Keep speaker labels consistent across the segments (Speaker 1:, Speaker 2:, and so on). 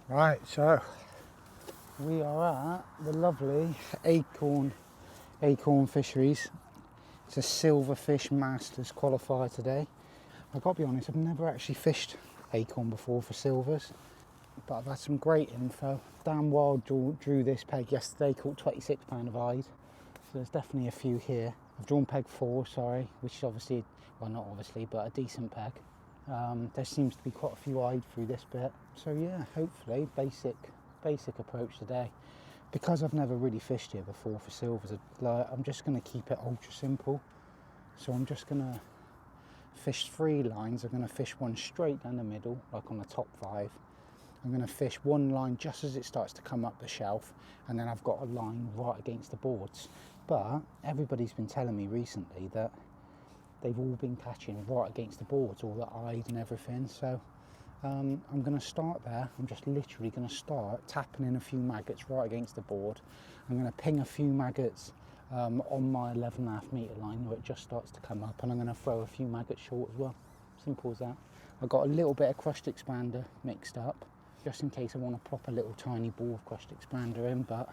Speaker 1: Right, so we are at the lovely Acorn Fisheries. It's a Silver Fishing Masters Qualifier today. I've got to be honest, I've never actually fished Acorn before for silvers, but I've had some great info. Dan Wild drew this peg yesterday, caught £26 of hide, so there's definitely a few here. I've drawn peg 4, sorry, which is obviously, well not obviously, but a decent peg. There seems to be quite a few eyed through this bit, so yeah, hopefully basic approach today. Because I've never really fished here before for silvers, I'm just going to keep it ultra simple. So I'm just going to fish 3 lines. I'm going to fish one straight down the middle, like on the top 5. I'm going to fish one line just as it starts to come up the shelf, and then I've got a line right against the boards. But everybody's been telling me recently that they've all been catching right against the boards, all the eyed and everything. So I'm going to start there. I'm just literally going to start tapping in a few maggots right against the board. I'm going to ping a few maggots on my 11.5 metre line where it just starts to come up, and I'm going to throw a few maggots short as well. Simple as that. I've got a little bit of crushed expander mixed up, just in case I want to pop a little tiny ball of crushed expander in, but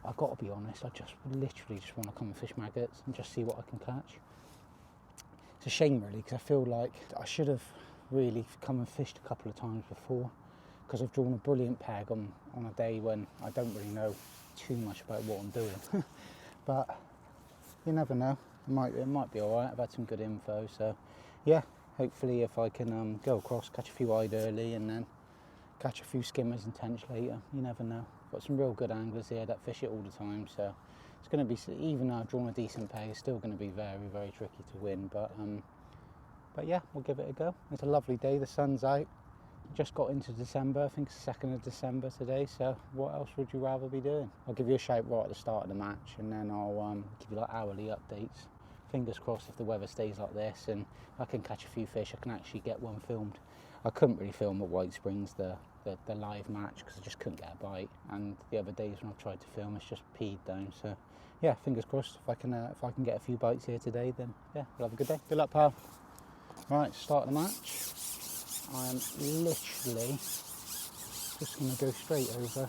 Speaker 1: I've got to be honest, I just literally just want to come and fish maggots and just see what I can catch. It's a shame really, because I feel like I should have really come and fished a couple of times before, because I've drawn a brilliant peg on a day when I don't really know too much about what I'm doing. But you never know, it might be alright. I've had some good info, so yeah, hopefully if I can go across, catch a few eyed early and then catch a few skimmers and tench later, you never know. Got some real good anglers here that fish it all the time, so it's going to be, even though I've drawn a decent peg, it's still going to be very, very tricky to win, but yeah, we'll give it a go. It's a lovely day, the sun's out, just got into December, I think it's the 2nd of December today, so what else would you rather be doing? I'll give you a shout right at the start of the match, and then I'll give you like hourly updates. Fingers crossed if the weather stays like this and I can catch a few fish, I can actually get one filmed. I couldn't really film at White Springs, the live match, because I just couldn't get a bite, and the other days when I've tried to film it's just peed down, so yeah, fingers crossed if I can get a few bites here today, then yeah, we'll have a good day. Good luck, pal. Right, start the match. I am literally just going to go straight over.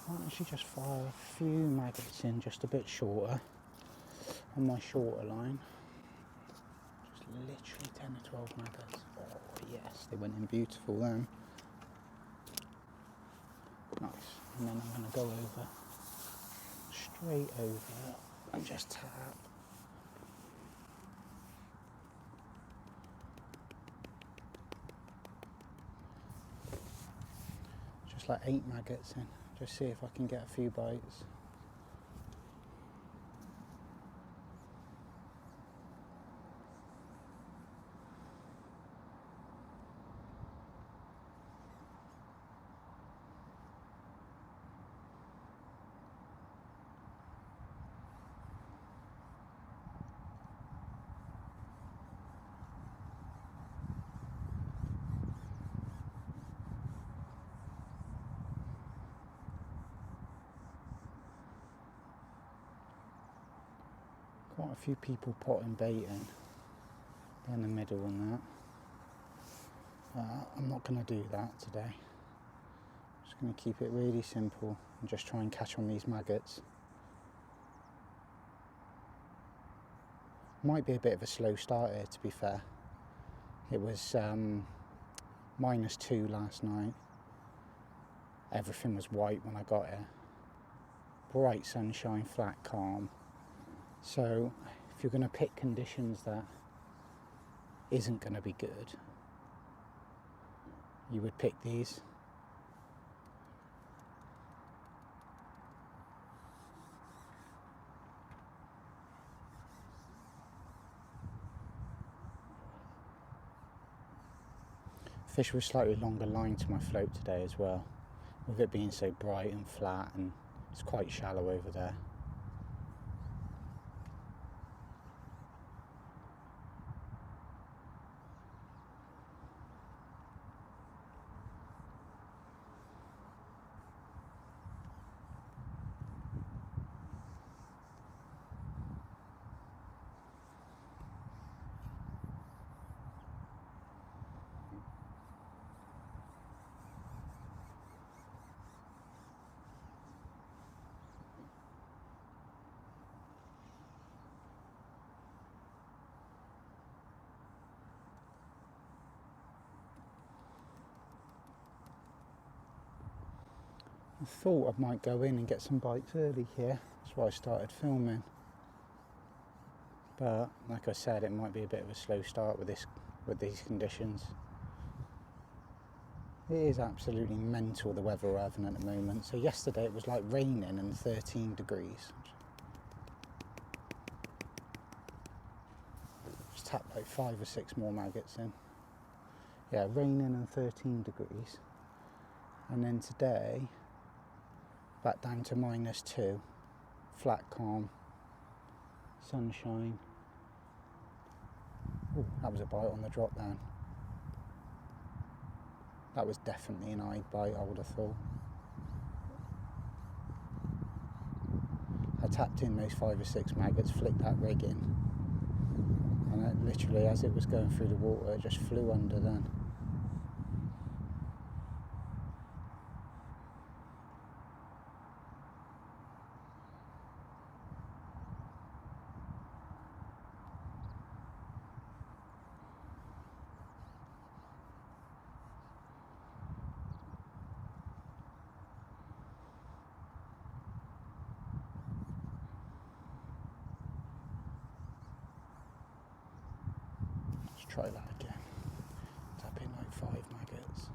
Speaker 1: I might actually just fire a few maggots in just a bit shorter on my shorter line. Just literally 10 or 12 maggots. Oh yes, they went in beautiful then. Nice. And then I'm going to go over, straight over, and just tap. Just like 8 maggots in, just see if I can get a few bites. Quite a few people potting bait in the middle and that. I'm not going to do that today. I'm just going to keep it really simple and just try and catch on these maggots. Might be a bit of a slow start here, to be fair. It was -2 last night. Everything was white when I got here. Bright sunshine, flat calm. So if you're going to pick conditions that isn't going to be good, you would pick these. Fish with slightly longer line to my float today as well, with it being so bright and flat, and it's quite shallow over there. I thought I might go in and get some bites early here. That's why I started filming. But like I said, it might be a bit of a slow start with these conditions. It is absolutely mental, the weather we're having at the moment. So yesterday it was like raining and 13 degrees. Just tapped like 5 or 6 more maggots in. Yeah, raining and 13 degrees. And then today, back down to -2, flat calm, sunshine. Ooh, that was a bite on the drop down. That was definitely an eyed bite, I would have thought. I tapped in those 5 or 6 maggots, flicked that rig in, and it literally, as it was going through the water, it just flew under then. Let's try that again. Tap in like 5 maggots.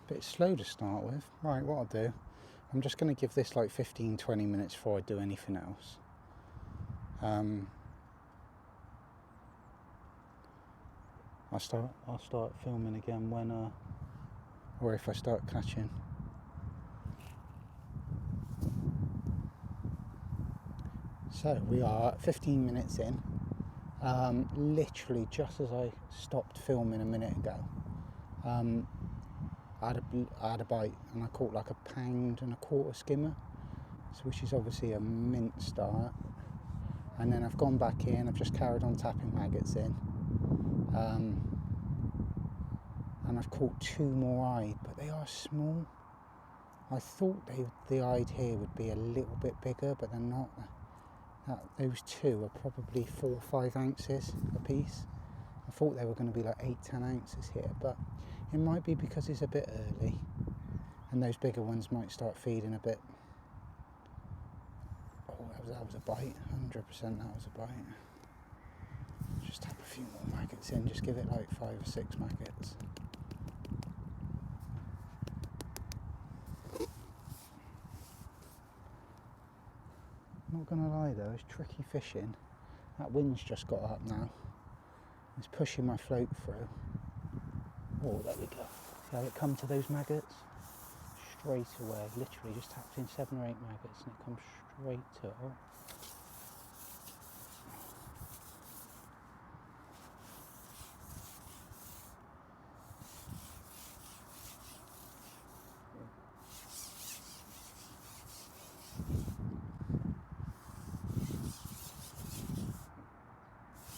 Speaker 1: Bit slow to start with. Right, what I'll do, I'm just going to give this like 15-20 minutes before I do anything else. I'll start filming again when or if I start catching. So we are 15 minutes in. Literally just as I stopped filming a minute ago, I had a bite and I caught like a 1.25 pound skimmer, so which is obviously a mint start. And then I've gone back in, I've just carried on tapping maggots in, and I've caught 2 more eyed, but they are small. I thought the eyed here would be a little bit bigger, but they're not. Those 2 are probably 4 or 5 ounces a piece. I thought they were going to be like 8-10 ounces here, but it might be because it's a bit early and those bigger ones might start feeding a bit. Oh, that was a bite, 100% that was a bite. Just tap a few more maggots in, just give it like 5 or 6 maggots. Not gonna lie though, it's tricky fishing. That wind's just got up now. It's pushing my float through. Oh, there we go. See how it come to those maggots? Straight away, literally just tapped in 7 or 8 maggots and it comes straight to it. Oh.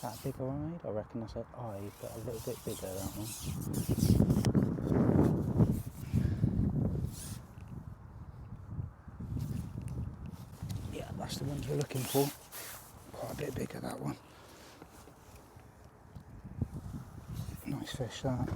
Speaker 1: That bigger eyed? I reckon I said eyed, but a little bit bigger, that one. Yeah, that's the ones we're looking for. Quite a bit bigger, that one. Nice fish, that.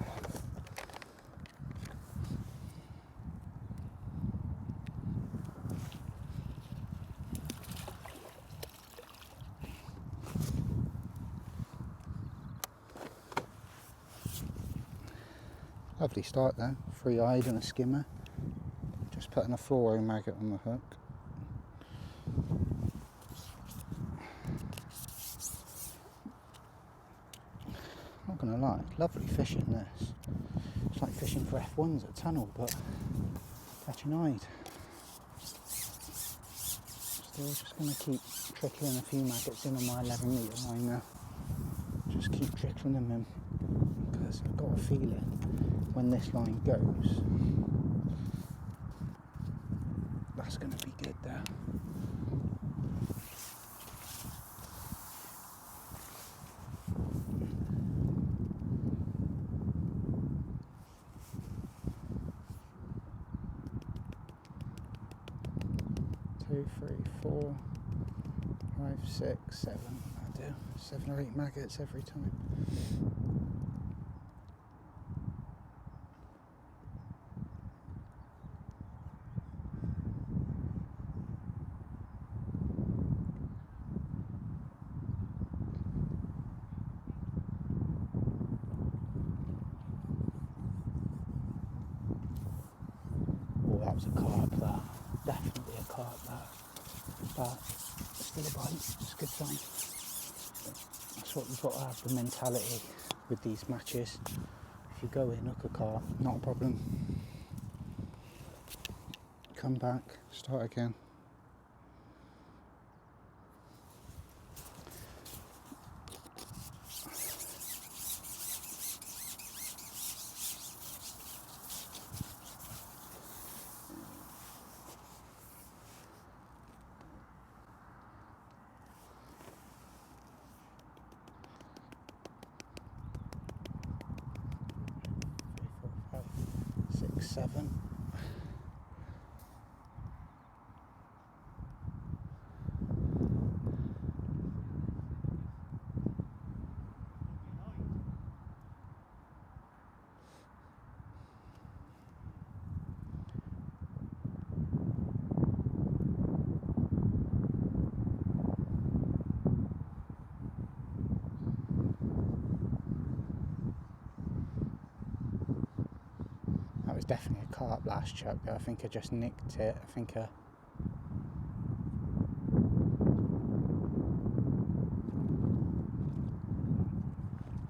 Speaker 1: Lovely start there, 3 eyed and a skimmer. Just putting a fluoro maggot on the hook. lie, lovely fishing this. It's like fishing for F1s at tunnel, but catching eyed. Still just going to keep trickling a few maggots in on my 11 metre line now. Just keep trickling them in, because I've got a feeling when this line goes, that's going to be good there. Two, three, 4, 5, 6, 7. I do 7 or 8 maggots every time. Oh, that was a carp, that. Definitely a carp, that. But still a bite, it's a good sign. That's what you've got to have, the mentality with these matches. If you go in, hook a carp, not a problem. Come back, start again. Seven. That was definitely a carp last chuck though. I think I just nicked it. I think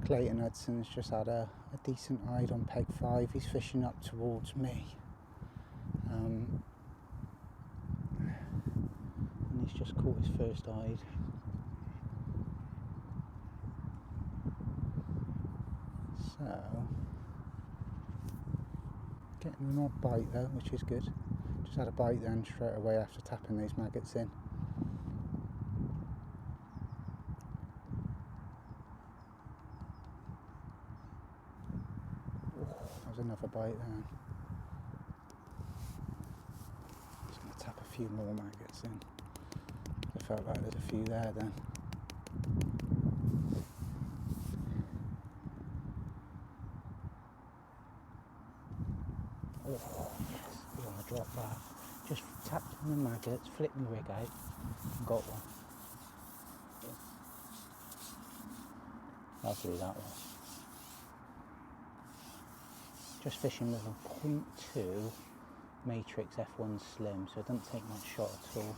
Speaker 1: Clayton Hudson's just had a decent hide on peg 5. He's fishing up towards me. And he's just caught his first hide. So, getting an odd bite though, which is good. Just had a bite then straight away after tapping these maggots in. There's another bite there. Just going to tap a few more maggots in. I felt like there's a few there then. Oh yes, you want to drop that. Just tapped on the maggots, flipped my rig out, and got one. Lovely that one. Just fishing with a 0.2 Matrix F1 Slim, so it doesn't take much shot at all.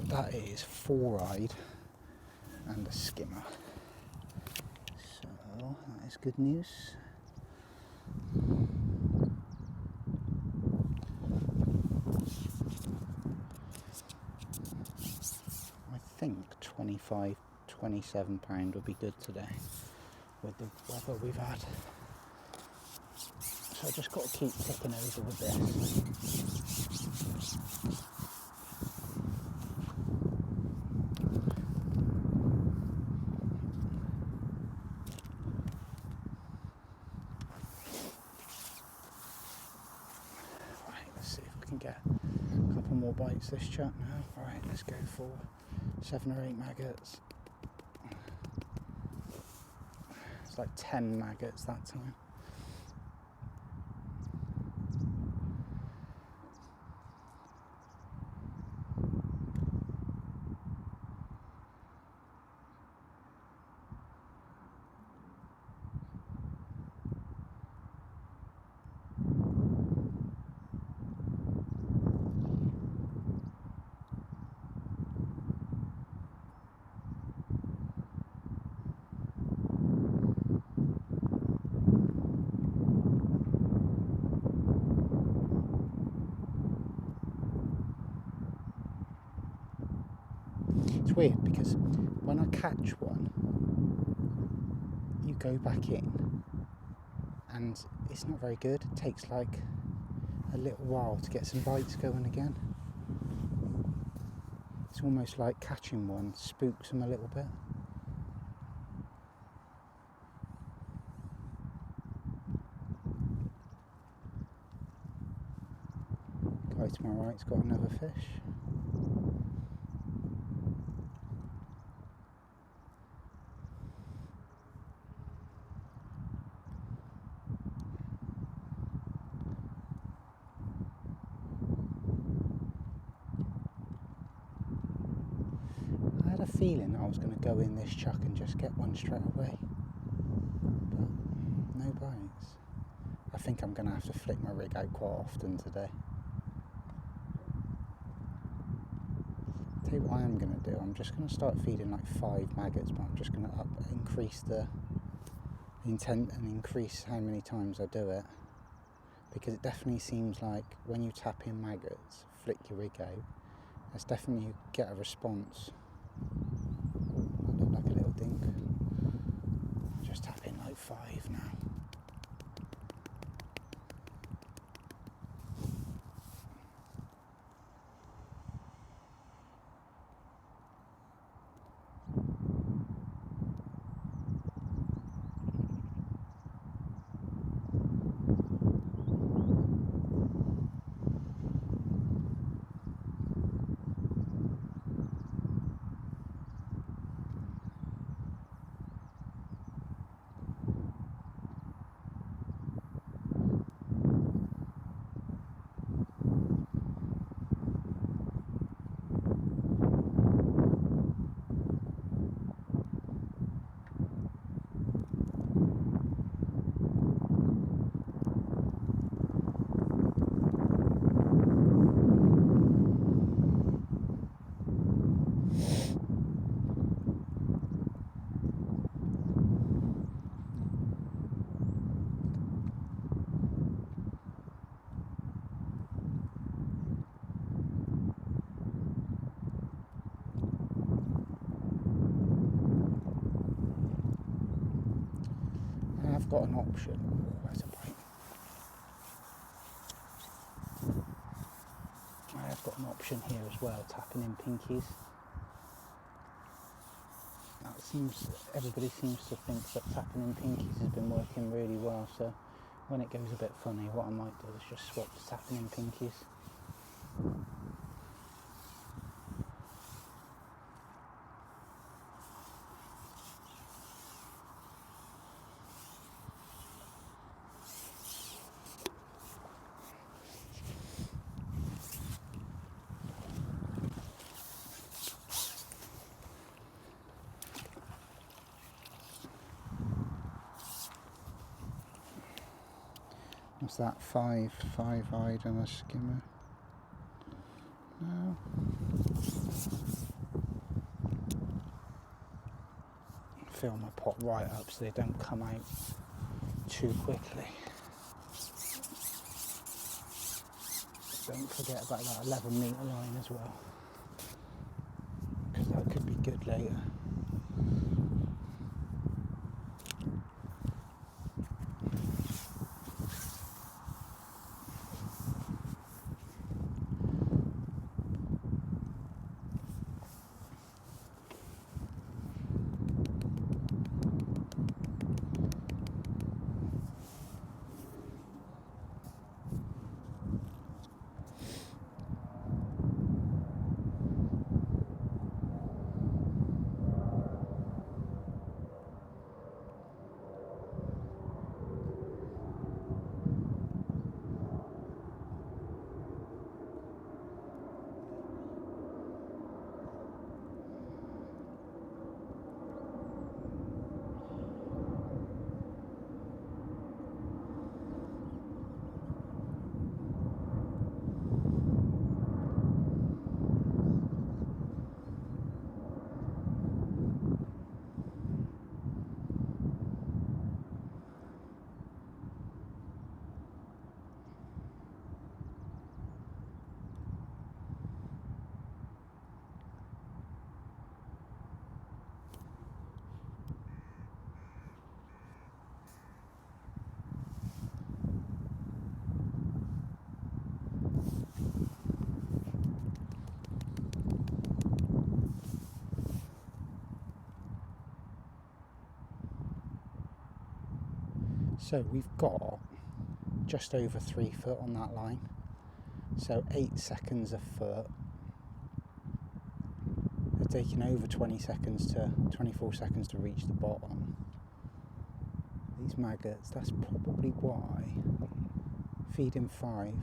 Speaker 1: That is 4-eyed and a skimmer. So that is good news. I think 25, 27 pound would be good today with the weather we've had. So I just got to keep ticking over with this. Get a couple more bites this chat now. Right, let's go for 7 or 8 maggots. It's like 10 maggots that time. It's weird because when I catch one, you go back in and it's not very good. It takes like a little while to get some bites going again. It's almost like catching one spooks them a little bit. Guy to my right's got another fish. I had a feeling I was going to go in this chuck and just get one straight away, but no bites. I think I'm going to have to flick my rig out quite often today. Tell you what I am going to do, I'm just going to start feeding like 5 maggots, but I'm just going to increase the intent and increase how many times I do it, because it definitely seems like when you tap in maggots, flick your rig out, that's definitely, you get a response. That looked like a little dink. Just tap in like 5 now. I've got an option. Oh, there's a bite. I have got an option here as well, tapping in pinkies. Everybody seems to think that tapping in pinkies has been working really well, so when it goes a bit funny, what I might do is just swap to tapping in pinkies. What's that, 5-eyed and a skimmer? No. Fill my pot right up so they don't come out too quickly. Don't forget about that 11 metre line as well, because that could be good later. So we've got just over 3 foot on that line, so 8 seconds a foot. They're taking over 24 seconds to reach the bottom. These maggots, that's probably why feeding 5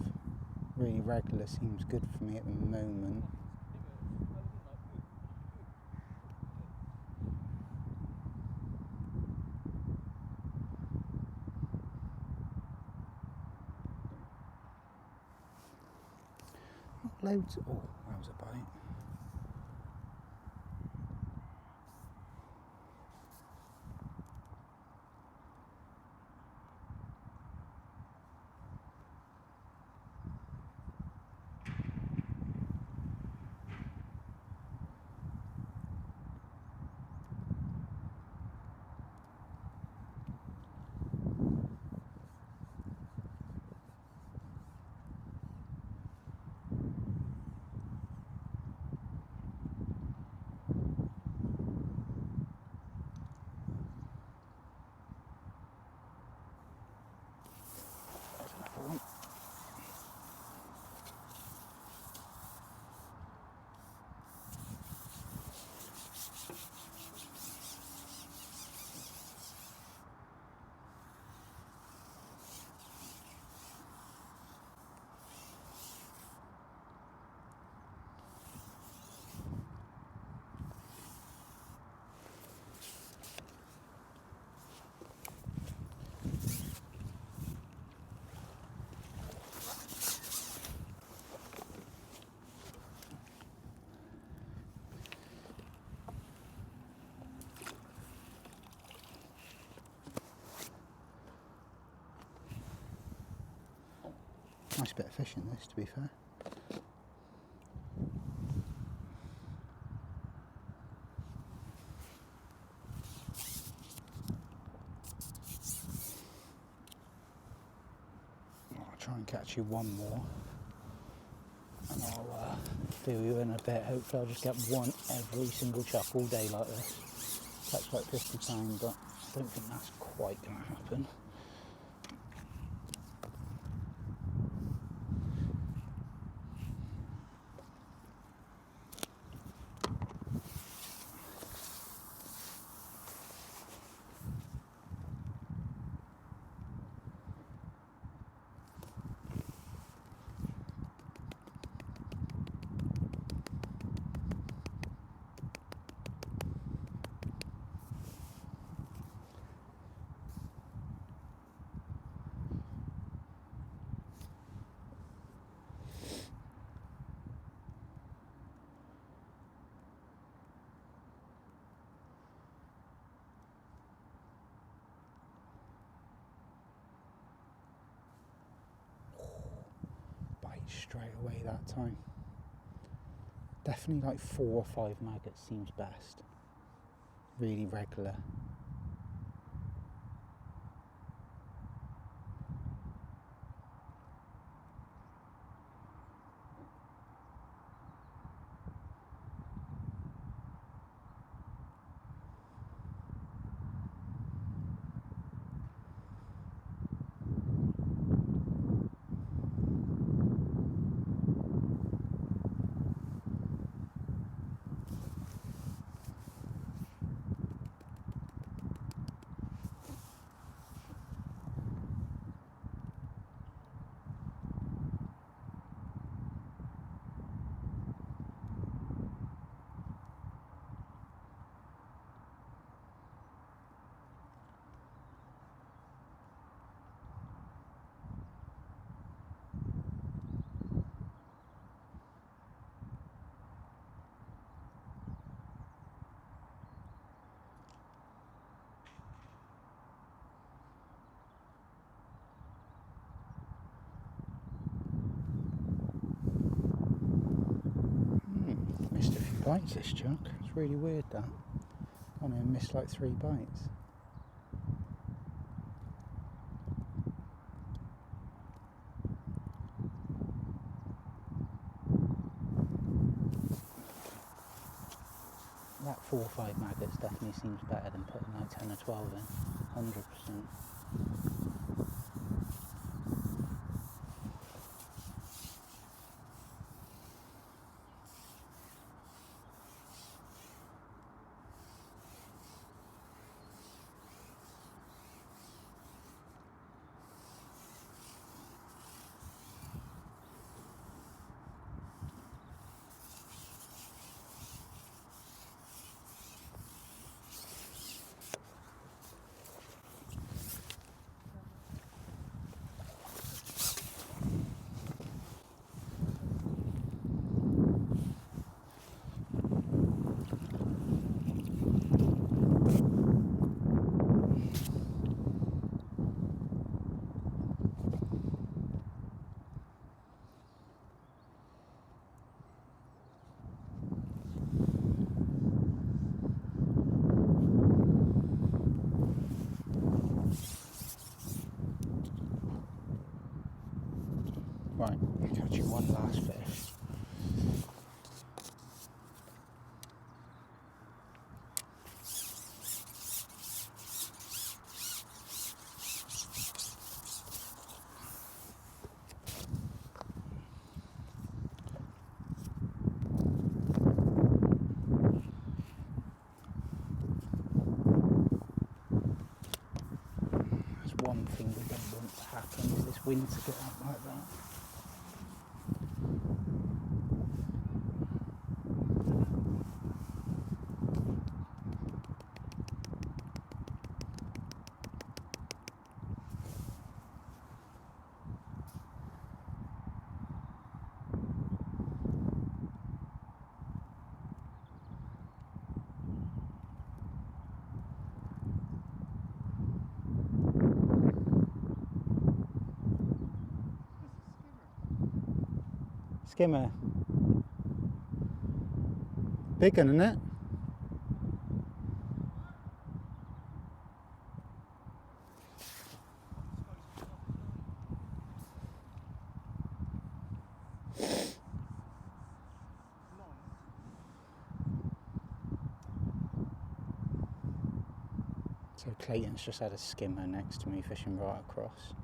Speaker 1: really regular seems good for me at the moment. Not loads. Oh, that was a bite. Nice bit of fishing this, to be fair. I'll try and catch you one more, and I'll fill you in a bit. Hopefully I'll just get one every single chuck all day like this. Catch like 50 pounds, but I don't think that's quite going to happen. Straight away that time. Definitely like 4 or 5 maggots seems best. Really regular. Missed a few bites this chunk. It's really weird that. I only missed like 3 bites. That 4 or 5 maggots definitely seems better than putting like 10 or 12 in. 100%. wind to get up like that. Skimmer. Big one, isn't it? So Clayton's just had a skimmer next to me fishing right across.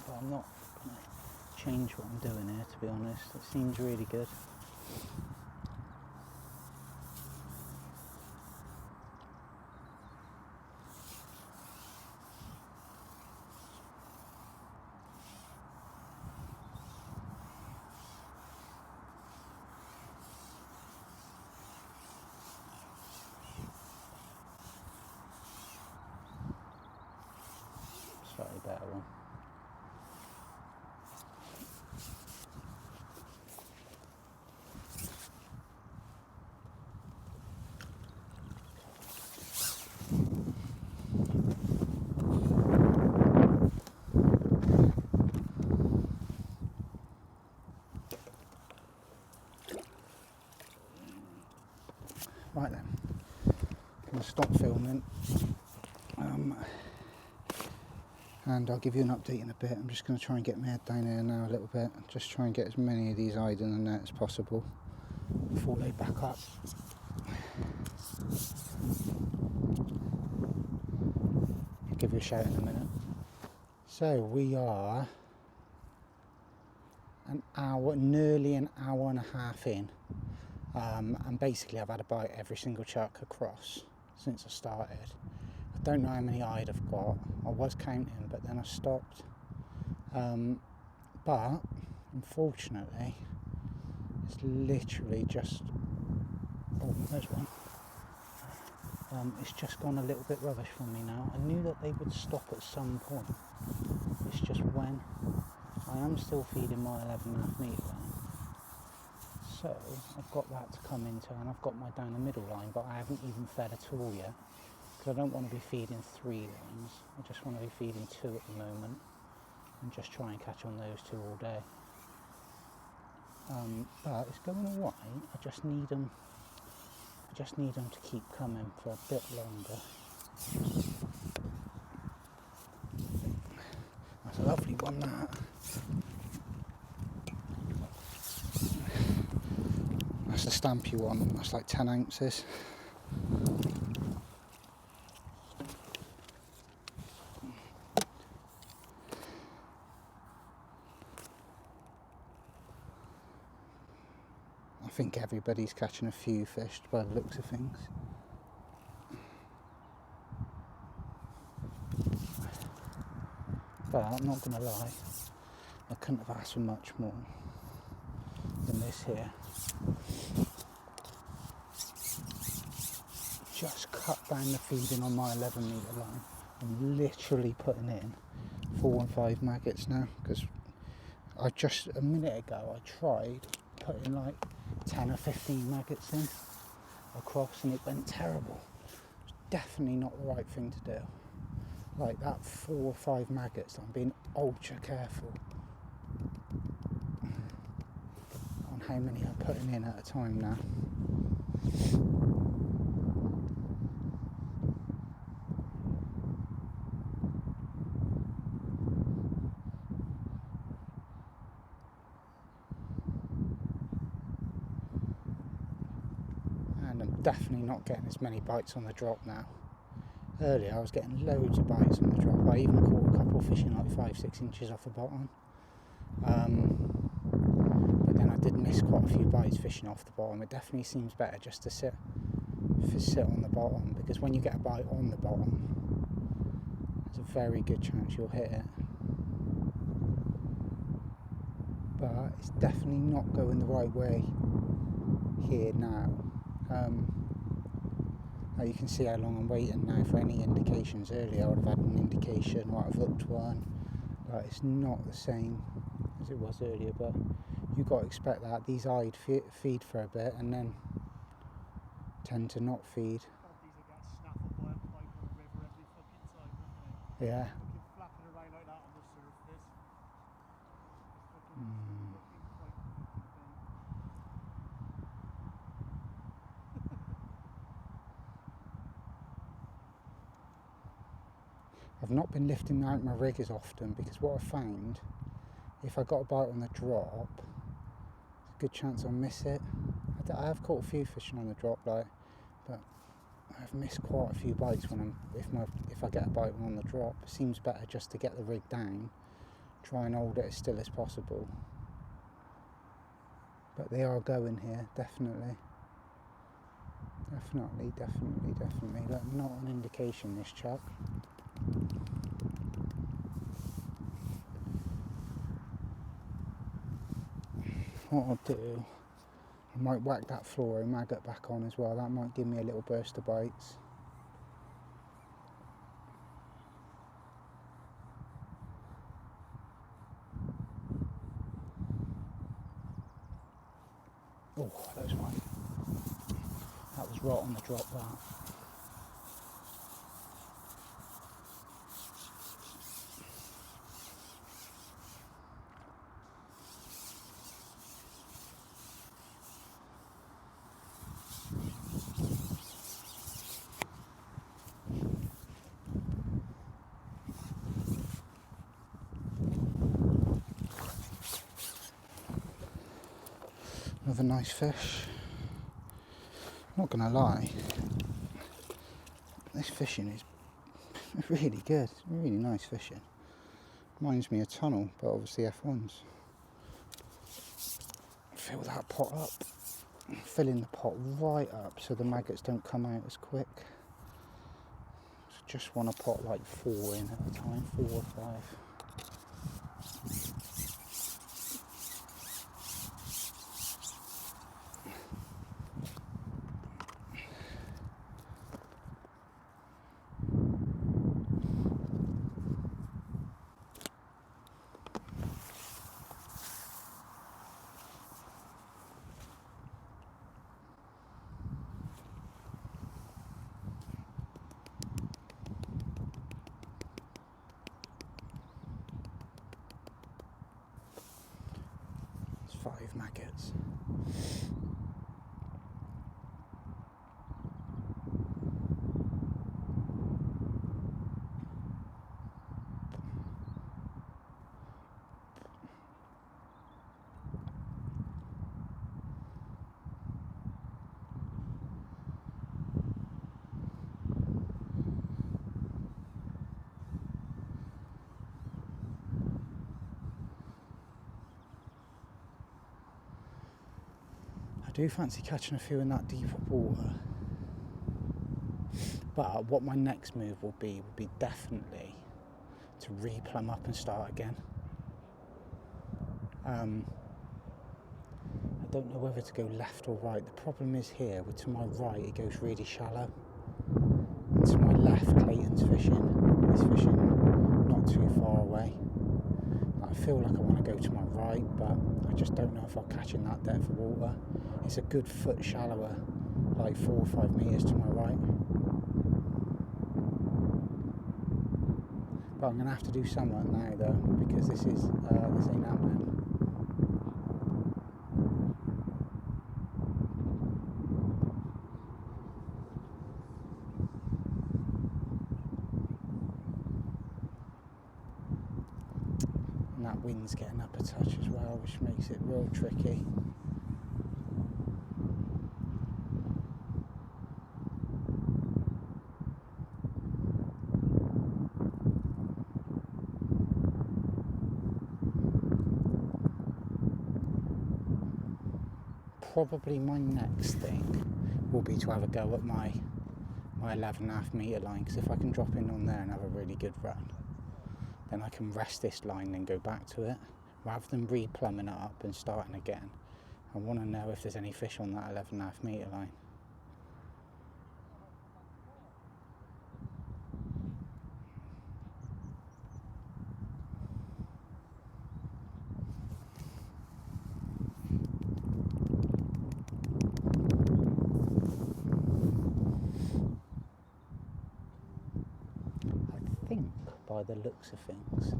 Speaker 1: But I'm not going to change what I'm doing here, to be honest. It seems really good. Slightly better one. Right then, I'm going to stop filming. And I'll give you an update in a bit. I'm just going to try and get my head down here now a little bit. Just try and get as many of these eyed in the net as possible before they back up. I'll give you a shout in a minute. So we are nearly an hour and a half in. And basically I've had a bite every single chuck across since I started. I don't know how many eyed I've got. I was counting, but then I stopped. But unfortunately, it's literally just. Oh, there's one. It's just gone a little bit rubbish for me now. I knew that they would stop at some point. It's just when. I am still feeding my 11.5 metre line. So I've got that to come into, and I've got my down the middle line, but I haven't even fed at all yet. Because I don't want to be feeding 3 lines, I just want to be feeding 2 at the moment and just try and catch on those 2 all day. But it's going alright. I just need them to keep coming for a bit longer. That's a lovely one, that. That's the stampy one, that's like 10 ounces. I think everybody's catching a few fish by the looks of things. But I'm not going to lie, I couldn't have asked for much more than this here. Just cut down the feeding on my 11 metre line. I'm literally putting in 4 and 5 maggots now, because a minute ago I tried putting like 10 or 15 maggots in across and it went terrible. It's definitely not the right thing to do. Like that 4 or 5 maggots, I'm being ultra careful on how many I'm putting in at a time now. Definitely not getting as many bites on the drop now. Earlier I was getting loads of bites on the drop. I even caught a couple fishing like 5-6 inches off the bottom. did miss quite a few bites fishing off the bottom. It definitely seems better just to sit on the bottom, because when you get a bite on the bottom, there's a very good chance you'll hit it. But it's definitely not going the right way here now. Now you can see how long I'm waiting now for any indications. Earlier I would have had an indication, or I've looked one, but it's not the same as it was earlier. But you've got to expect that. These eyed feed for a bit and then tend to not feed. Yeah. I've not been lifting out my rig as often, because what I found, if I got a bite on the drop, there's a good chance I'll miss it. I have caught a few fishing on the drop, but I've missed quite a few bites when if I get a bite on the drop. It seems better just to get the rig down, try and hold it as still as possible. But they are going here, definitely. Definitely. But not an indication, this chuck. What I'll do, I might whack that fluoro maggot back on as well. That might give me a little burst of bites. Oh, there's one. That was right on the drop, that. Another nice fish. Not gonna lie, this fishing is really good, really nice fishing. Reminds me of tunnel, but obviously F1s. Fill that pot up, filling the pot right up so the maggots don't come out as quick. Just want to pot like 4 in at a time, 4 or 5. It's 5 maggots. I do fancy catching a few in that deeper water, but what my next move will be definitely to re-plumb up and start again. I don't know whether to go left or right. The problem is here, to my right it goes really shallow, and to my left Clayton's fishing. He's fishing not too far away. I feel like I want to go to my right, but I just don't know if I'll catch in that depth of water. It's a good foot shallower, like 4 or 5 metres to my right. But I'm going to have to do somewhat now though, because this ain't happening. And that wind's getting up a touch as well, which makes it real tricky. probably my next thing will be to have a go at my 11.5 metre line, because if I can drop in on there and have a really good run, then I can rest this line and go back to it, rather than re-plumbing it up and starting again. I want to know if there's any fish on that 11.5 metre line. I think by the looks of things,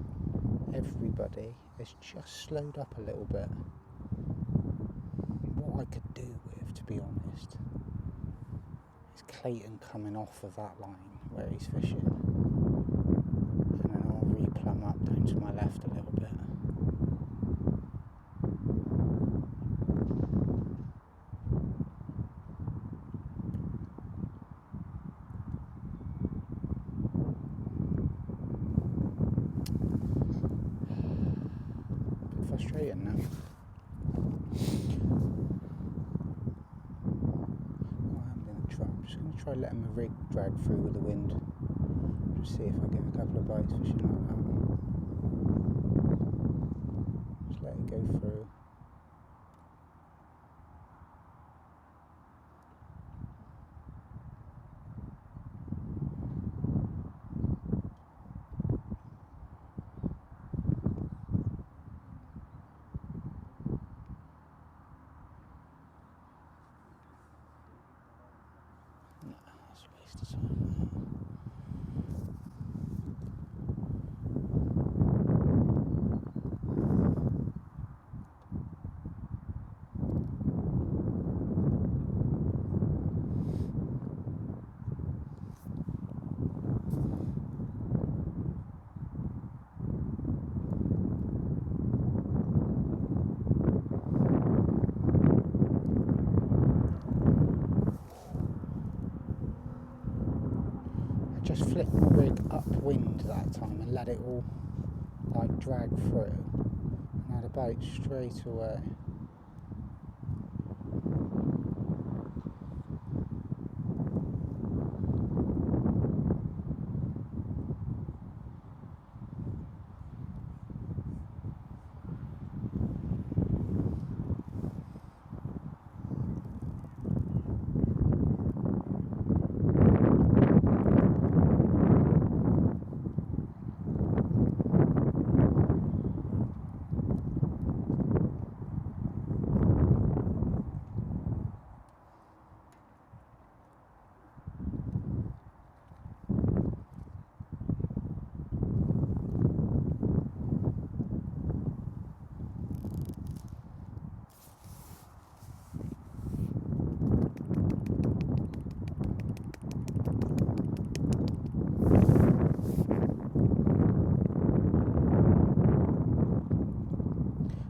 Speaker 1: everybody has just slowed up a little bit. What I could do with, to be honest, is Clayton coming off of that line where he's fishing, and then I'll re-plumb up down to my left a little bit. Bit frustrating now. I'm just going to try letting my rig drag through with the wind. Just see if I get a couple of bites fishing like that. Just let it go through. No, that's a waste of time. Just flipped my rig upwind that time and let it all like drag through, and had a bite straight away.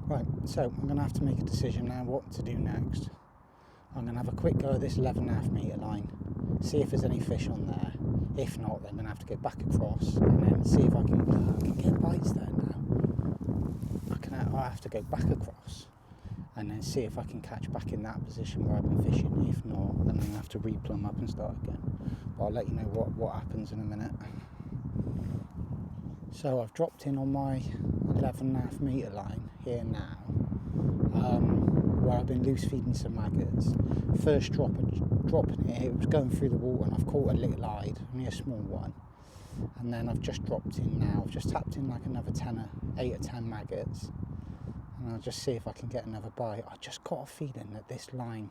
Speaker 1: Right, so I'm going to have to make a decision now what to do next. I'm going to have a quick go at this 11.5 metre line, see if there's any fish on there. If not, then I'm going to have to go back across and then see if I can get bites there now. I'll have to go back across and then see if I can catch back in that position where I've been fishing. If not, then I'm going to have to re-plumb up and start again. But I'll let you know what happens in a minute. So I've dropped in on my 11.5 metre line here now, where I've been loose feeding some maggots. First dropping it was going through the water, and I've caught a little eyed, only a small one. And then I've just dropped in now, I've just tapped in like another 8 or 10 maggots, and I'll just see if I can get another bite. I just got a feeling that this line,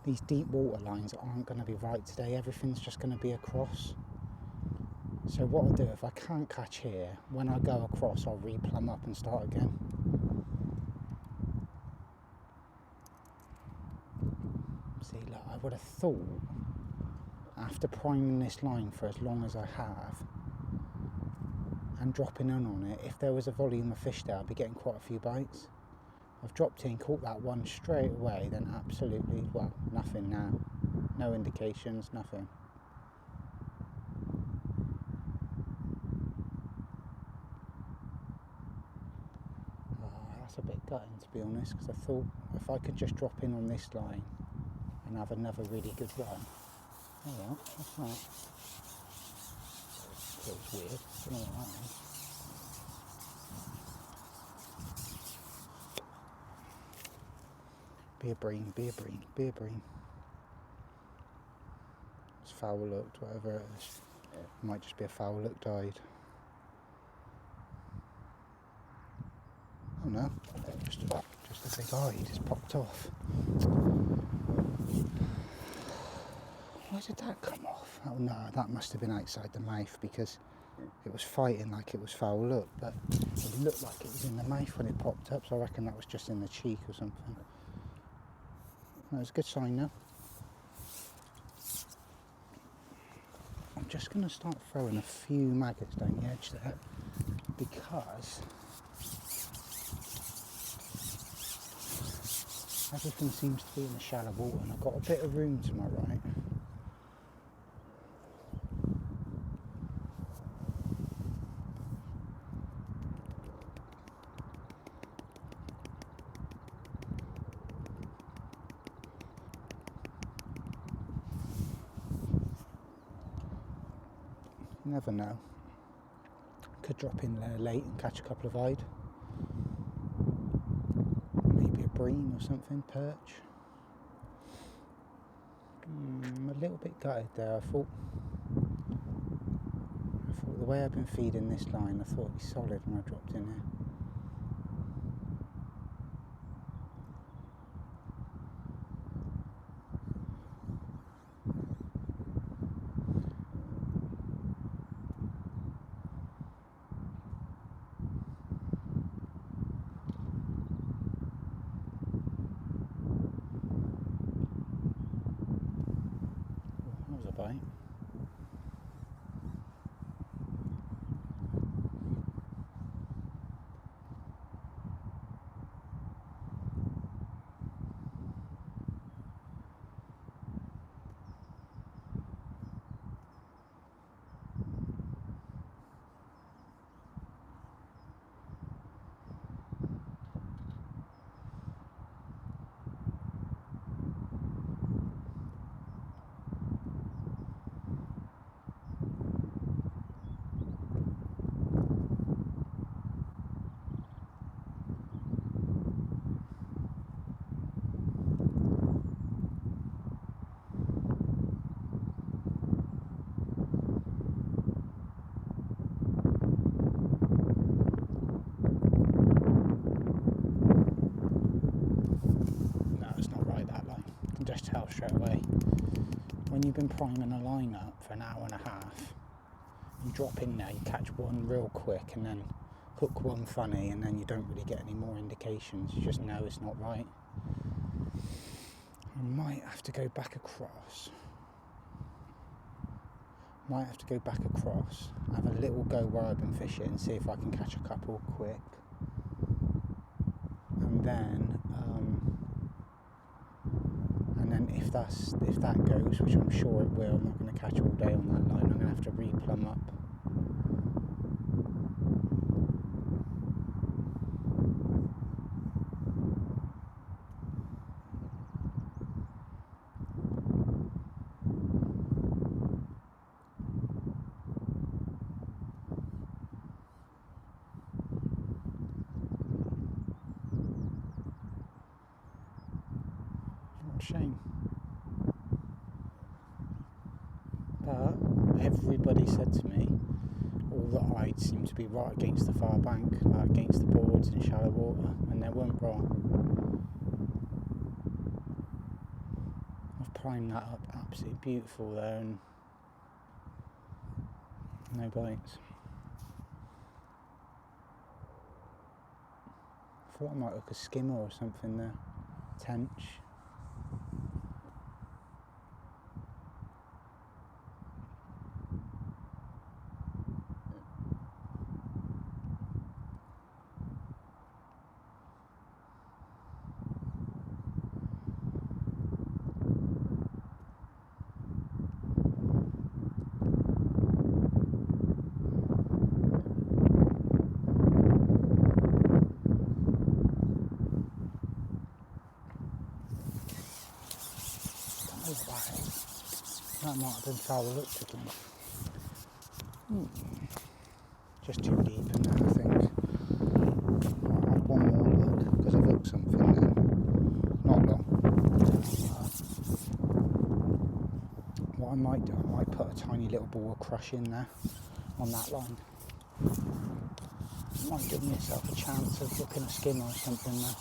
Speaker 1: these deep water lines aren't going to be right today. Everything's just going to be across. So what I'll do, if I can't catch here, when I go across I'll re-plumb up and start again. See, look, I would have thought, after priming this line for as long as I have, and dropping in on it, if there was a volume of fish there, I'd be getting quite a few bites. I've dropped in, caught that one straight away, then absolutely, well, nothing now. No indications, nothing. That's a bit gutting, to be honest, because I thought if I could just drop in on this line and have another really good run. Oh well, that's that. Feels weird. Don't know what that is. Be a bream, be a bream, be a bream. It's foul looked, whatever it is. It might just be a foul look died. Oh no, just a big eye just popped off. Why did that come off? Oh no, that must have been outside the mouth because it was fighting like it was foul look, but it looked like it was in the mouth when it popped up, so I reckon that was just in the cheek or something. That was a good sign though. I'm just going to start throwing a few maggots down the edge there because everything seems to be in the shallow water and I've got a bit of room to my right. You never know. Could drop in there late and catch a couple of eyed. Maybe a bream or something, perch. I'm a little bit gutted there. I thought the way I've been feeding this line, I thought it'd be solid when I dropped in here. That was a bite. Tell straight away. When you've been priming a line up for an hour and a half, you drop in there, you catch one real quick and then hook one funny and then you don't really get any more indications. You just know it's not right. I might have to go back across. Have a little go where I've been fishing and see if I can catch a couple quick. And then if that goes, which I'm sure it will, I'm not going to catch all day on that line, I'm going to have to replumb up. What a shame. But everybody said to me all the eyes seemed to be right against the far bank, like against the boards in shallow water, and they weren't right. I've primed that up absolutely beautiful there and no bites. I thought I might hook a skimmer or something there. Tench. That might have been foul looked again. Just too deep in there, I think. I'll have one more look because I've hooked something there. Not long. What I might do, I might put a tiny little ball of crush in there on that line. Might give myself a chance of hooking a skimmer or something there.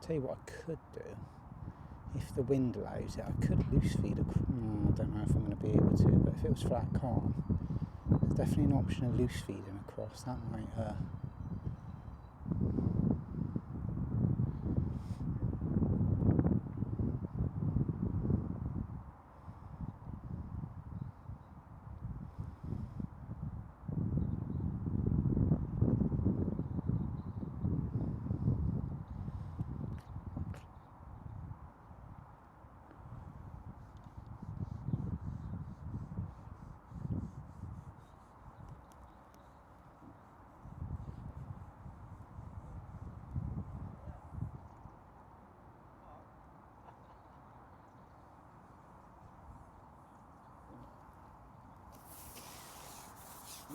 Speaker 1: Tell you what I could do, if the wind allows it, I could loose feed I don't know if I'm going to be able to, but if it was flat calm, there's definitely an option of loose feeding across. That might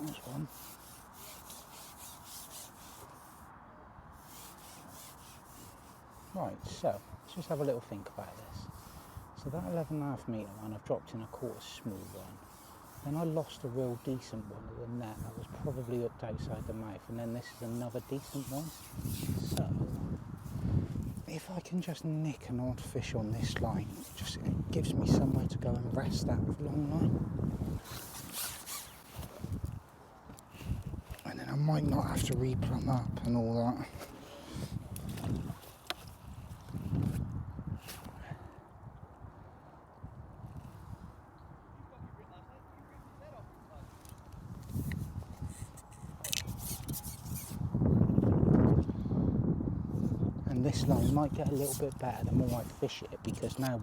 Speaker 1: there's one. Right, so let's just have a little think about this. So that 11.5 metre one, I've dropped in a quarter smooth one. Then I lost a real decent one at the net that was probably hooked outside the mouth, and then this is another decent one. So if I can just nick an odd fish on this line, it gives me somewhere to go and rest that long line. And then I might not have to replumb up and all that. And this line might get a little bit better the more I fish it, because now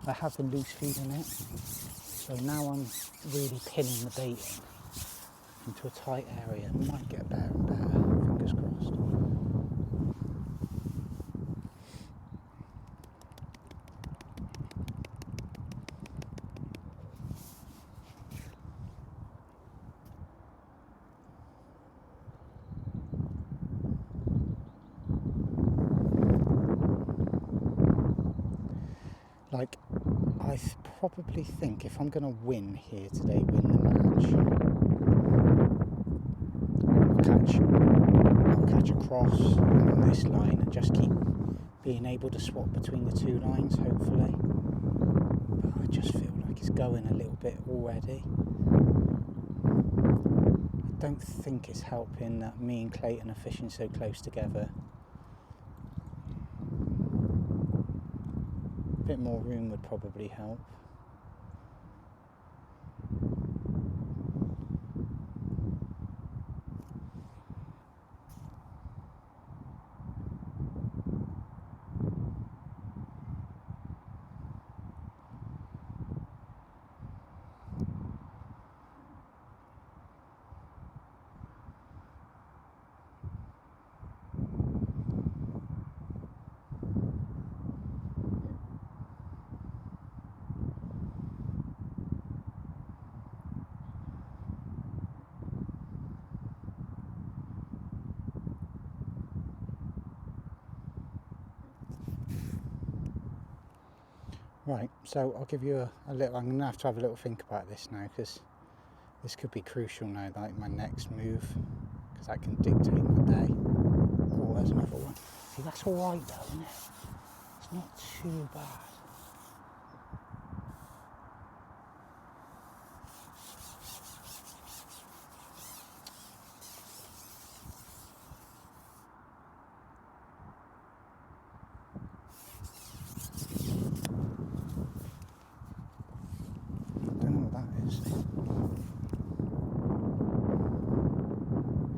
Speaker 1: I have the loose feed in it, so now I'm really pinning the bait into a tight area. It might get better and better, fingers crossed. Like, I probably think if I'm going to win here today, win the match, I'll catch a cross on this line and just keep being able to swap between the two lines, hopefully. But I just feel like it's going a little bit already. I don't think it's helping that me and Clayton are fishing so close together. A bit more room would probably help. Right, so I'll give you a little, I'm going to have a little think about this now, because this could be crucial now, like my next move, because that can dictate my day. Oh, there's another one. See, that's alright though, isn't it? It's not too bad.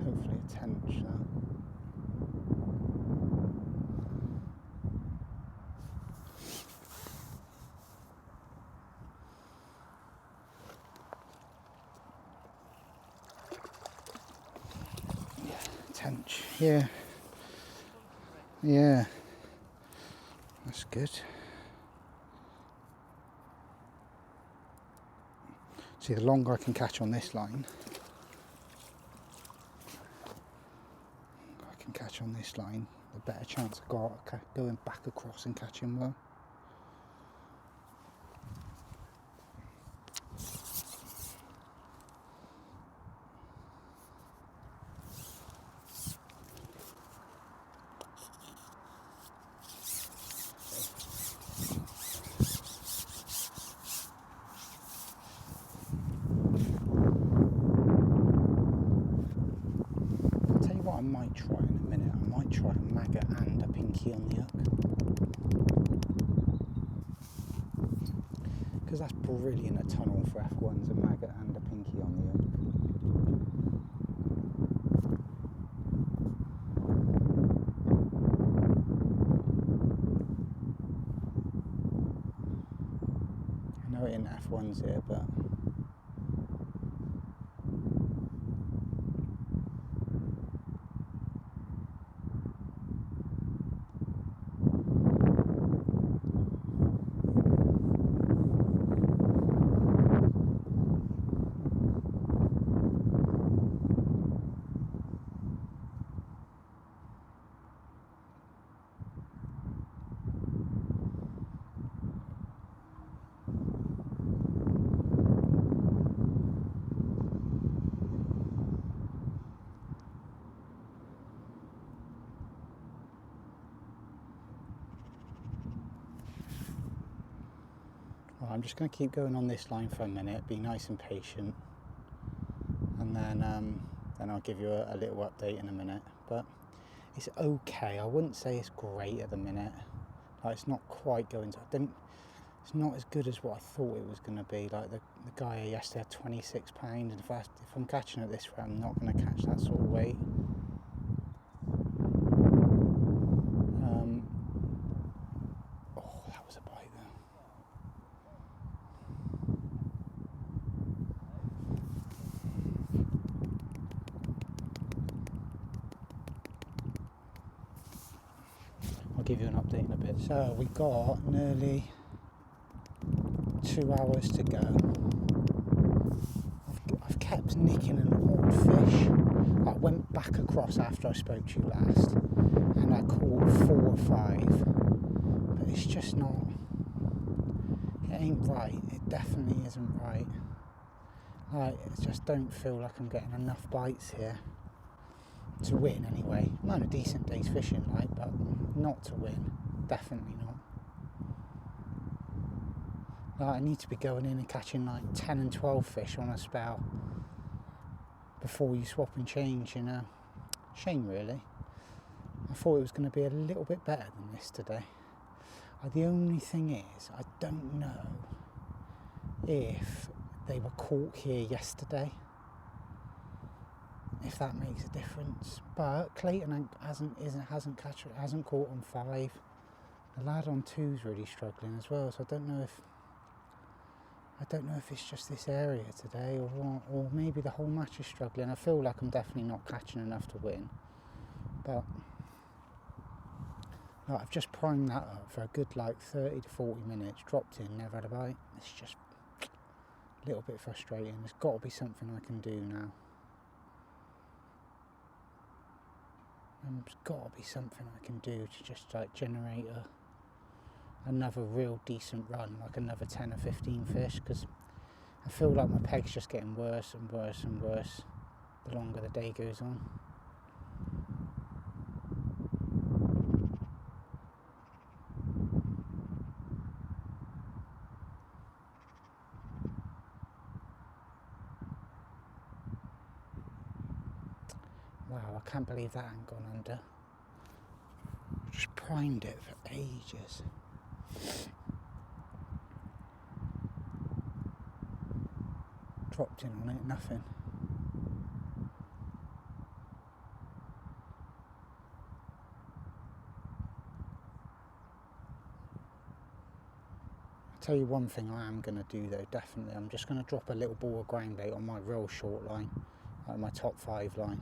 Speaker 1: Hopefully a tench that. tench. Yeah. Yeah. That's good. See, the longer I can catch on this line, the better chance I've got of going back across and catching well. I might try in a minute. I might try a maggot and a pinky on the hook, because that's brilliant. A tunnel for F1s, a maggot and a pinky on the hook. I know it in F1s here, but I'm just going to keep going on this line for a minute, be nice and patient, and then I'll give you a little update in a minute. But it's okay. I wouldn't say it's great at the minute. Like, it's not quite going to. It's not as good as what I thought it was going to be. Like the guy yesterday had 26 pounds, and if I'm catching at this rate, I'm not going to catch that sort of weight. Oh, that was a bite though. I'll give you an update in a bit. So we got nearly 2 hours to go. I've kept nicking an odd fish. I went back across after I spoke to you last, and I caught 4 or 5, but it's just not. It ain't right. It definitely isn't right. I just don't feel like I'm getting enough bites here to win anyway. I'm on a decent day's fishing, like, but not to win. Definitely not. Like, I need to be going in and catching like 10 and 12 fish on a spell before you swap and change, you know. Shame, really. I thought it was going to be a little bit better than this today. The only thing is, I don't know if they were caught here yesterday, if that makes a difference. But Clayton hasn't caught on 5. The lad on 2's really struggling as well, so I don't know if it's just this area today or what, or maybe the whole match is struggling. I feel like I'm definitely not catching enough to win, but like, I've just primed that up for a good like 30 to 40 minutes, dropped in, never had a bite. It's just a little bit frustrating. There's got to be something I can do now. There's got to be something I can do to just like generate another real decent run, like another 10 or 15 fish, because I feel like my peg's just getting worse and worse and worse the longer the day goes on. Wow, I can't believe that ain't gone under. Just primed it for ages. Dropped in on it, nothing. I'll tell you one thing I am going to do though, definitely. I'm just going to drop a little ball of ground bait on my real short line, like my top 5 line.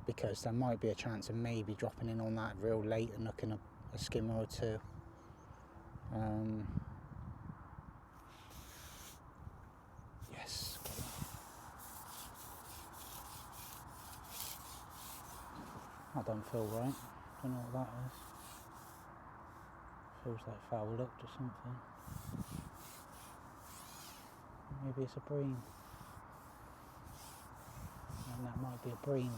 Speaker 1: because there might be a chance of maybe dropping in on that real late and looking at a skimmer or two. Yes. That don't feel right. Don't know what that is. Feels like foul looked or something. Maybe it's a bream. And that might be a bream,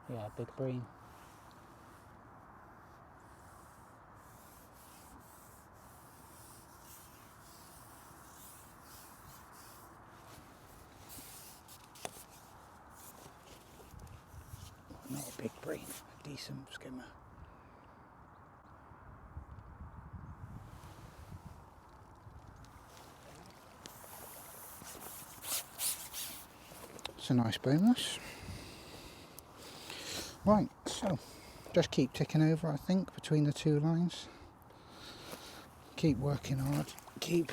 Speaker 1: that. Yeah, big bream. Not a big bream, a decent skimmer. It's a nice bonus. Right, so just keep ticking over, I think, between the two lines. Keep working hard. Keep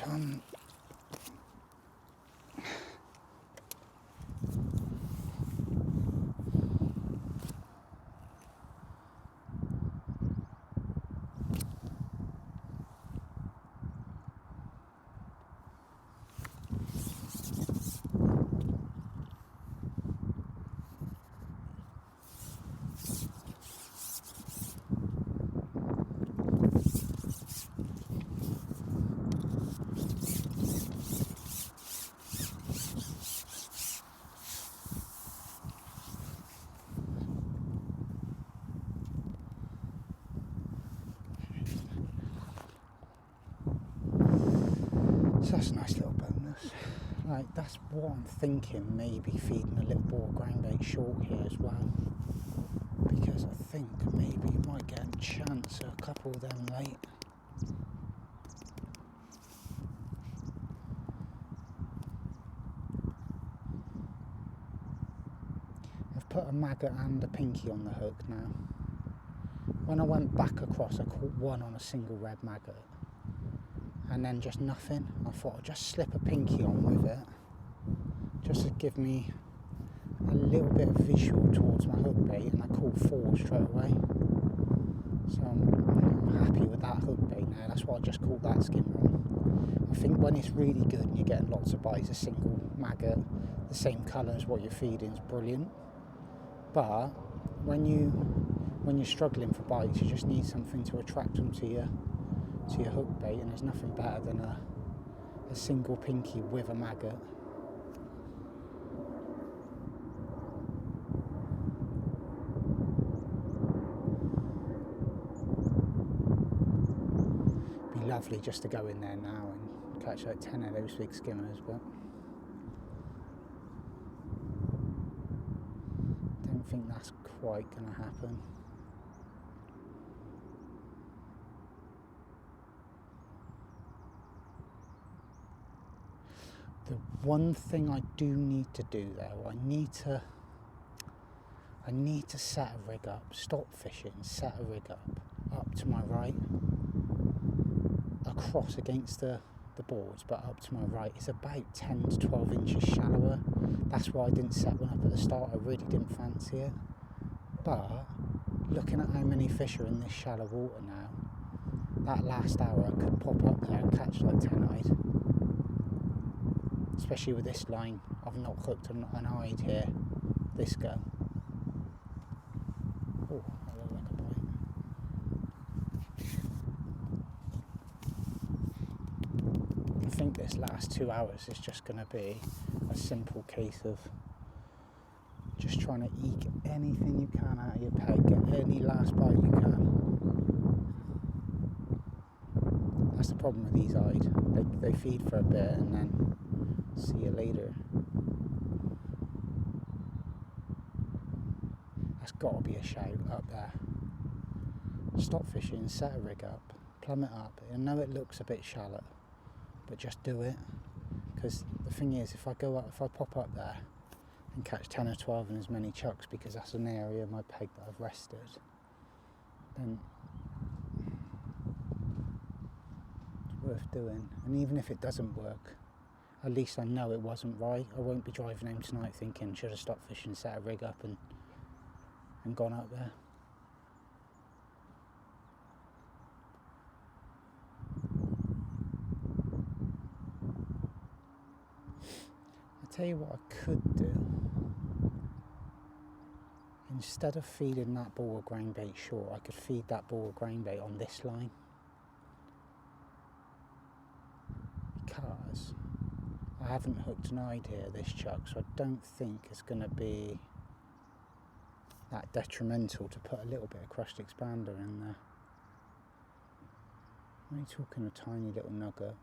Speaker 1: So that's a nice little bonus. Like, that's what I'm thinking, maybe feeding a little ball groundbait short here as well. Because I think maybe you might get a chance at a couple of them late. I've put a maggot and a pinky on the hook now. When I went back across, I caught one on a single red maggot. And then just nothing. I thought I'd just slip a pinky on with it, just to give me a little bit of visual towards my hook bait, and I caught 4 straight away. So I'm happy with that hook bait now. That's why I just caught that skimmer on. I think when it's really good and you're getting lots of bites, a single maggot, the same colour as what you're feeding is brilliant. But when you're struggling for bites, you just need something to attract them to your hook bait, and there's nothing better than a single pinky with a maggot. Be lovely just to go in there now and catch like 10 of those big skimmers, but don't think that's quite going to happen. The one thing I do need to do though, I need to set a rig up, stop fishing, set a rig up to my right, across against the boards, but up to my right. It's about 10 to 12 inches shallower. That's why I didn't set one up at the start. I really didn't fancy it. But looking at how many fish are in this shallow water now, that last hour I could pop up there and catch like 10-eyed. Especially with this line, I've not hooked an eyed here, this go. Oh, that looked like a bite. I think this last 2 hours is just going to be a simple case of just trying to eke anything you can out of your peg, get any last bite you can. That's the problem with these eyed. They feed for a bit and then see you later. That's got to be a shout up there. Stop fishing, set a rig up, plumb it up. I know it looks a bit shallow, but just do it. Because the thing is, if I pop up there and catch 10 or 12 and as many chucks, because that's an area of my peg that I've rested, then it's worth doing. And even if it doesn't work, at least I know it wasn't right. I won't be driving home tonight thinking, should have stopped fishing, set a rig up and gone up there. I'll tell you what I could do. Instead of feeding that ball of grain bait short, I could feed that ball of grain bait on this line. Because I haven't hooked an eye here this chuck, so I don't think it's going to be that detrimental to put a little bit of crushed expander in there. I'm only talking a tiny little nugget.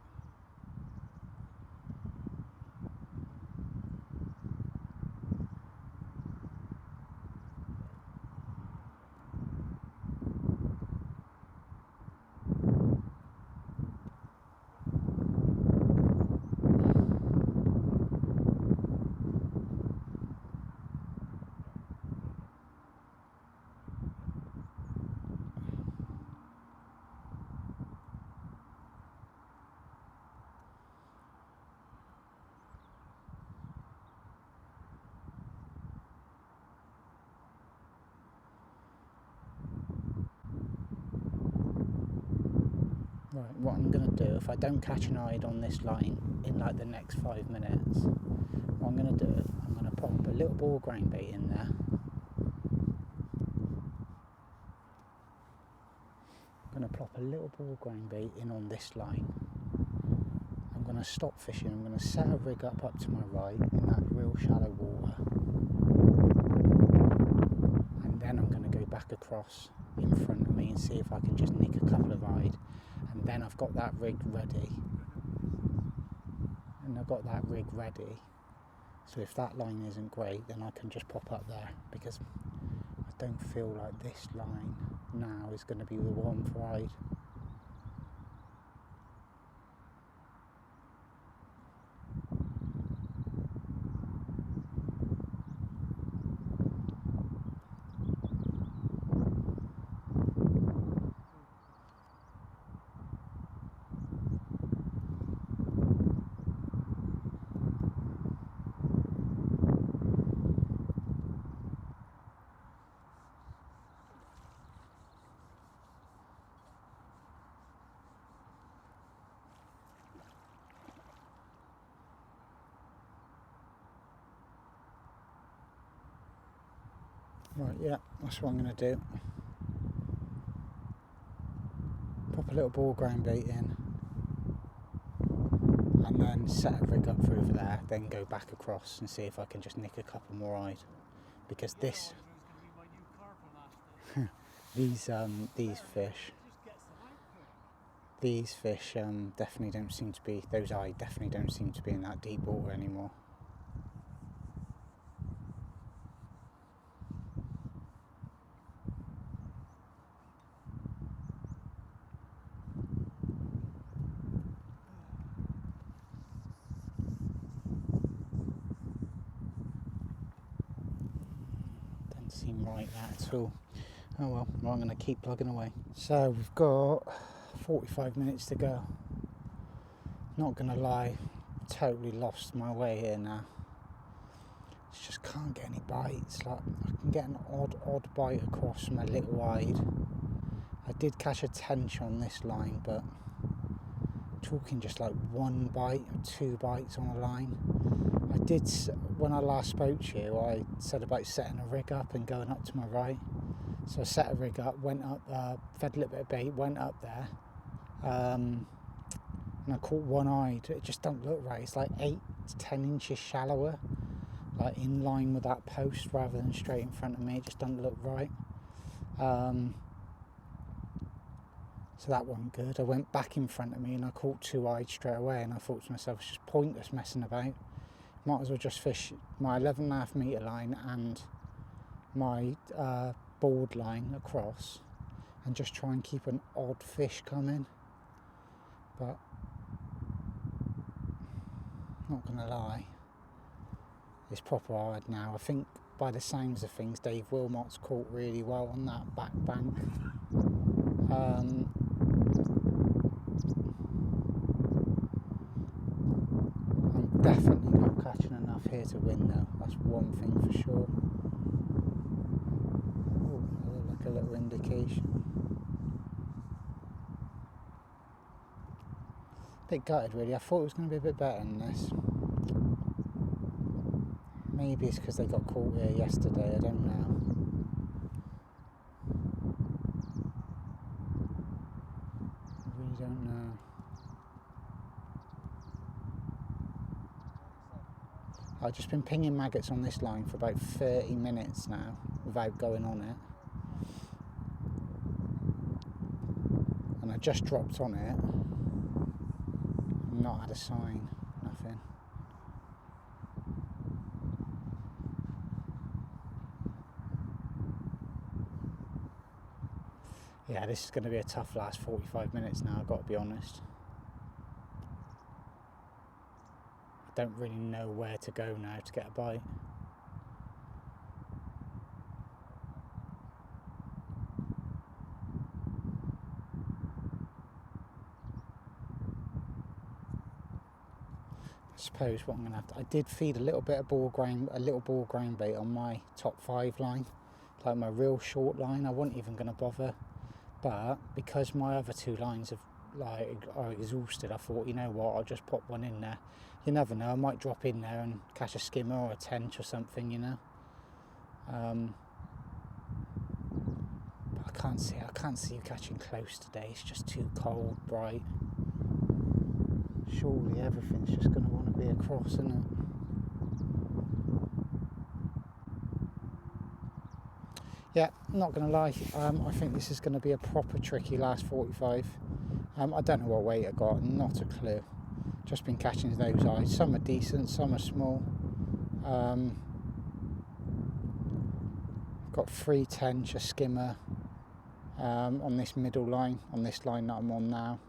Speaker 1: Right, what I'm going to do, if I don't catch an eye on this line in like the next 5 minutes, what I'm going to do, I'm going to pop a little ball of grain bait in there. I'm going to plop a little ball of grain bait in on this line. I'm going to stop fishing, I'm going to set a rig up to my right in that real shallow water. And then I'm going to go back across in front of me and see if I can just nick a couple of ride. And then I've got that rig ready. So if that line isn't great, then I can just pop up there, because I don't feel like this line now is going to be the one for ride. Right, yeah, that's what I'm going to do. Pop a little ball grain bait in, and then set a rig up for over there, then go back across and see if I can just nick a couple more eyes. Because this, these fish definitely don't seem to be, those eyes definitely don't seem to be in that deep water anymore. Seem right that at all. Oh well, I'm going to keep plugging away. So we've got 45 minutes to go. Not going to lie, totally lost my way here now. Just can't get any bites. Like, I can get an odd bite across my little wide. I did catch a tench on this line, but talking just like one bite or two bites on a line. I did, when I last spoke to you, I said about setting a rig up and going up to my right. So I set a rig up, went up, fed a little bit of bait, went up there, and I caught one-eyed. It just don't look right. It's like 8 to 10 inches shallower, like in line with that post rather than straight in front of me. It just doesn't look right. So that wasn't good. I went back in front of me and I caught two-eyed straight away, and I thought to myself, it's just pointless messing about. Might as well just fish my 11.5 metre line and my board line across and just try and keep an odd fish coming. But not gonna lie, it's proper hard now. I think by the sounds of things, Dave Wilmot's caught really well on that back bank. I'm Definitely not catching enough here to win though, that's one thing for sure. Ooh, like a little indication. A bit gutted really, I thought it was going to be a bit better than this. Maybe it's because they got caught here yesterday, I don't know. I really don't know. I've just been pinging maggots on this line for about 30 minutes now without going on it. And I just dropped on it. Not had a sign, nothing. Yeah, this is going to be a tough last 45 minutes now, I've got to be honest. I don't really know where to go now to get a bite. I suppose what I'm going to have to... I did feed a little bit of ball ground bait on my top 5 line, like my real short line. I wasn't even going to bother. But because my other 2 lines are exhausted, I thought, you know what, I'll just pop one in there. You never know, I might drop in there and catch a skimmer or a tench or something, you know. But I can't see you catching close today. It's just too cold, bright. Surely everything's just going to want to be across, isn't it? Yeah, not going to lie, I think this is going to be a proper tricky last 45. I don't know what weight I got, not a clue. Just been catching those eyes. Some are decent, some are small. Got 3 tench, a skimmer on this middle line, on this line that I'm on now.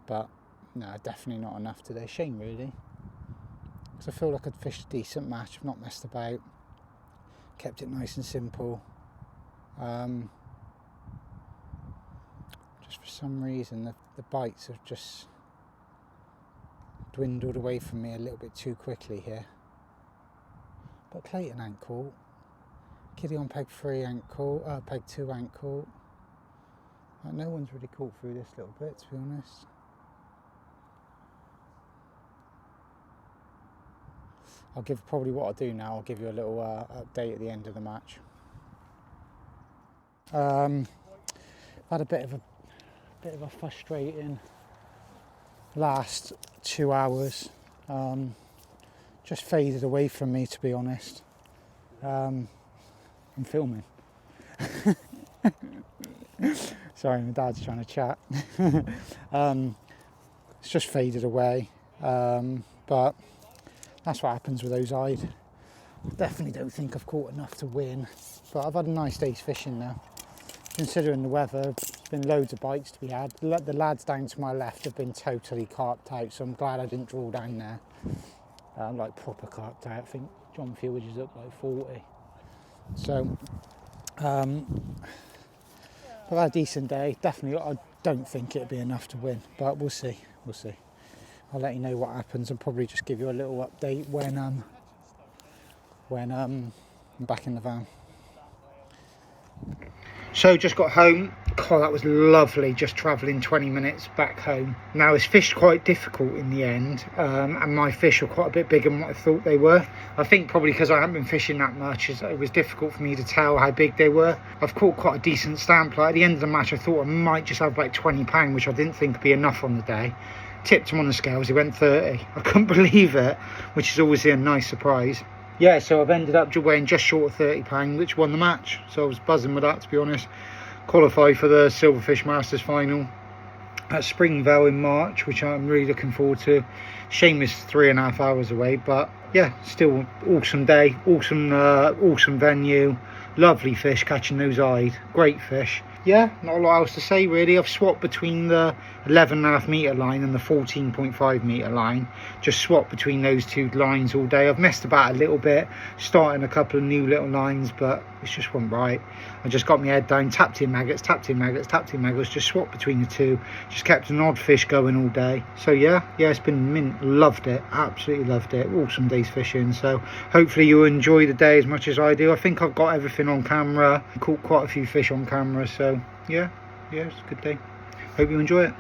Speaker 1: But no, definitely not enough today. Shame really. Because I feel like I'd fished a decent match. I've not messed about. Kept it nice and simple. Just for some reason the bites have just dwindled away from me a little bit too quickly here. But Clayton ain't caught. Kiddie on peg 3 ain't caught. Peg 2 ain't caught. No one's really caught through this little bit, to be honest. I'll give probably what I'll do now. I'll give you a little update at the end of the match. I've had a bit of a frustrating last 2 hours. Just faded away from me, to be honest. I'm filming. Sorry, my dad's trying to chat. It's just faded away, but that's what happens with those eyed. I definitely don't think I've caught enough to win, but I've had a nice day's fishing now. Considering the weather, there's been loads of bites to be had. The lads down to my left have been totally carped out, so I'm glad I didn't draw down there. Like proper carped out. I think John Field's is up like 40. So, I've had a decent day. Definitely, I don't think it'll be enough to win, but we'll see. We'll see. I'll let you know what happens and probably just give you a little update when I'm back in the van. So just got home. God, that was lovely, just travelling 20 minutes back home. Now it's fished quite difficult in the end, and my fish were quite a bit bigger than what I thought they were. I think probably because I haven't been fishing that much, it was difficult for me to tell how big they were. I've caught quite a decent stamp. Like at the end of the match I thought I might just have about £20, which I didn't think would be enough on the day. Tipped him on the scales, he went 30. I couldn't believe it, which is always a nice surprise. Yeah, so I've ended up weighing just short of £30, which won the match. So I was buzzing with that, to be honest. Qualified for the Silver Fishing Masters final at Springvale in March, which I'm really looking forward to. Shame is 3.5 hours away, but yeah, still awesome day, awesome venue, lovely fish, catching those eyed, great fish. yeah, not a lot else to say really. I've swapped between the 11.5 metre line and the 14.5 metre line. Just swapped between those two lines all day. I've messed about a little bit, starting a couple of new little lines, but it's just wasn't right. I just got my head down, tapped in maggots, tapped in maggots, tapped in maggots, just swapped between the two. Just kept an odd fish going all day. So yeah, it's been mint. Loved it, absolutely loved it. Awesome days fishing. So hopefully you enjoy the day as much as I do. I think I've got everything on camera. Caught quite a few fish on camera, so yeah, it's a good day. Hope you enjoy it.